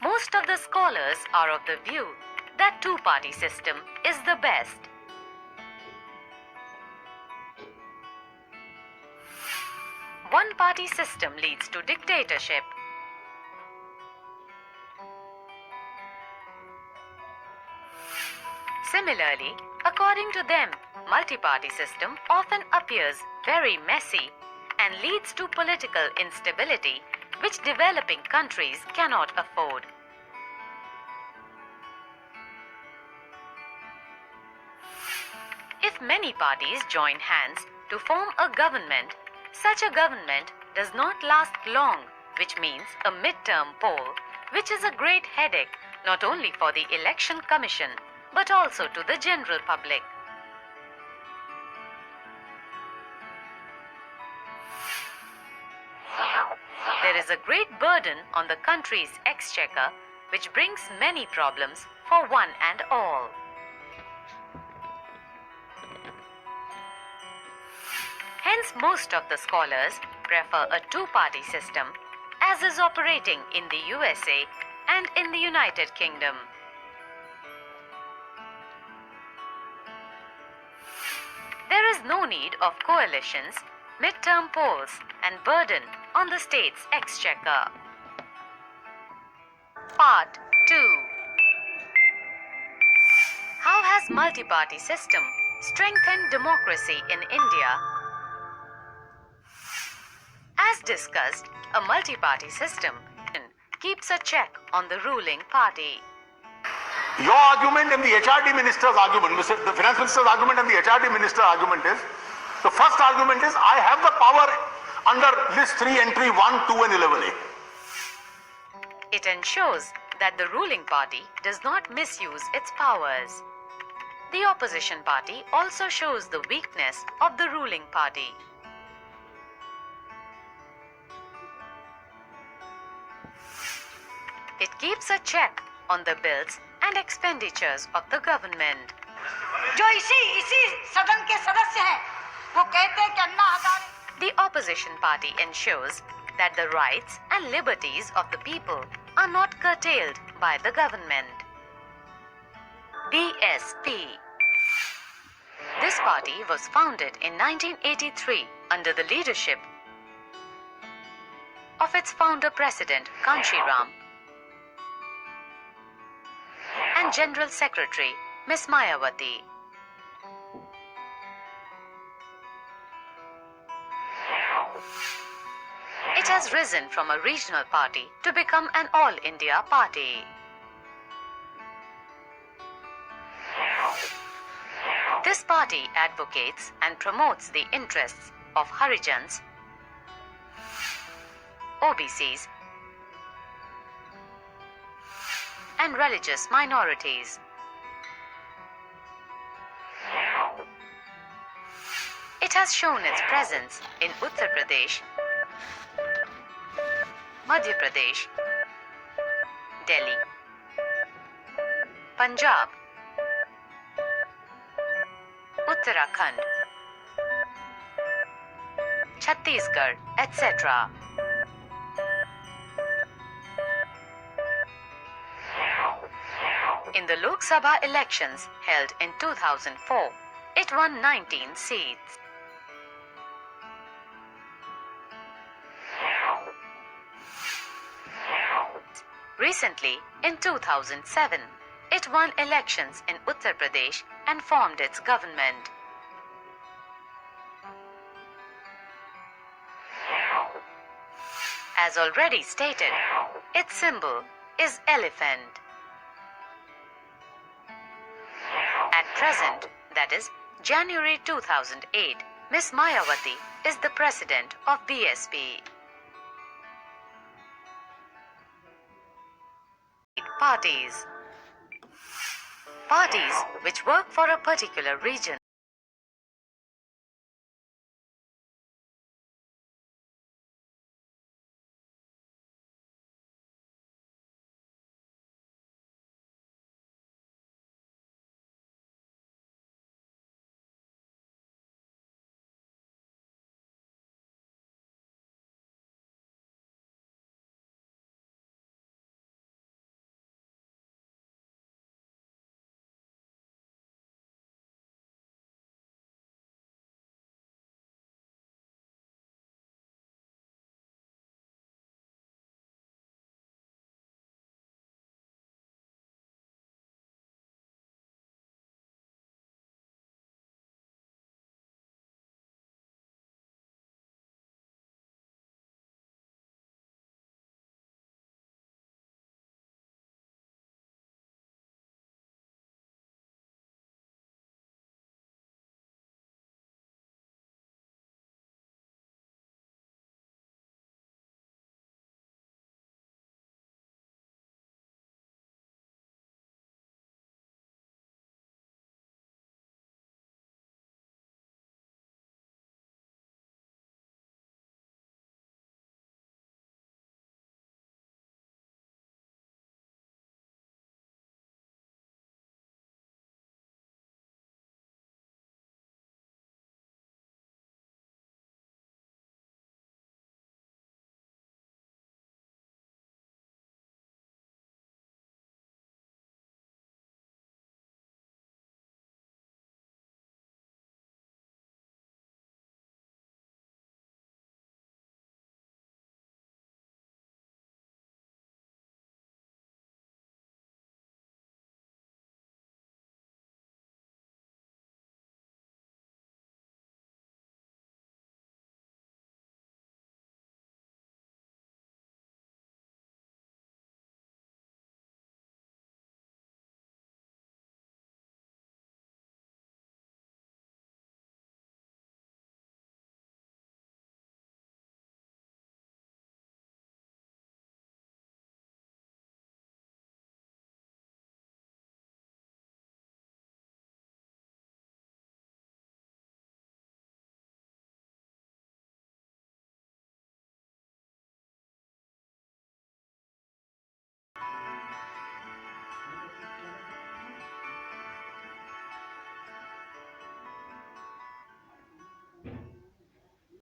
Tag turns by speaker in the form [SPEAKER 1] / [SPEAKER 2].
[SPEAKER 1] Most of the scholars are of the view that two-party system is the best. One-party system leads to dictatorship. Similarly, according to them, multi-party system often appears very messy and leads to political instability which developing countries cannot afford. If many parties join hands to form a government, such a government does not last long, which means a midterm poll, which is a great headache not only for the Election Commission but also to the general public. There is a great burden on the country's exchequer which brings many problems for one and all. Hence, most of the scholars prefer a two-party system as is operating in the USA and in the United Kingdom. There is no need of coalitions, midterm polls and burden on the state's exchequer. Part 2. How has multi-party system strengthened democracy in India? As discussed, a multi-party system keeps a check on the ruling party.
[SPEAKER 2] Your argument and the HRD minister's argument, the finance minister's argument and the HRD minister's argument is, the first argument is, I have the power under list 3 entry 1, 2 and 11A.
[SPEAKER 1] It ensures that the ruling party does not misuse its powers. The opposition party also shows the weakness of the ruling party. It keeps a check on the bills and expenditures of the government.
[SPEAKER 3] जो इसी सदन के सदस्य हैं, वो कहते हैं कि Anna Hazare.
[SPEAKER 1] The opposition party ensures that the rights and liberties of the people are not curtailed by the government. BSP. This party was founded in 1983 under the leadership of its founder President Kanshiram and General Secretary Ms. Mayawati. It has risen from a regional party to become an all-India party. This party advocates and promotes the interests of Harijans, OBCs, and religious minorities. It has shown its presence in Uttar Pradesh, Madhya Pradesh, Delhi, Punjab, Uttarakhand, Chhattisgarh, etc. In the Lok Sabha elections held in 2004, it won 19 seats. Recently, in 2007, it won elections in Uttar Pradesh and formed its government. As already stated, its symbol is elephant. At present, that is January 2008, Ms. Mayawati is the president of BSP. Parties. Parties which work for a particular region.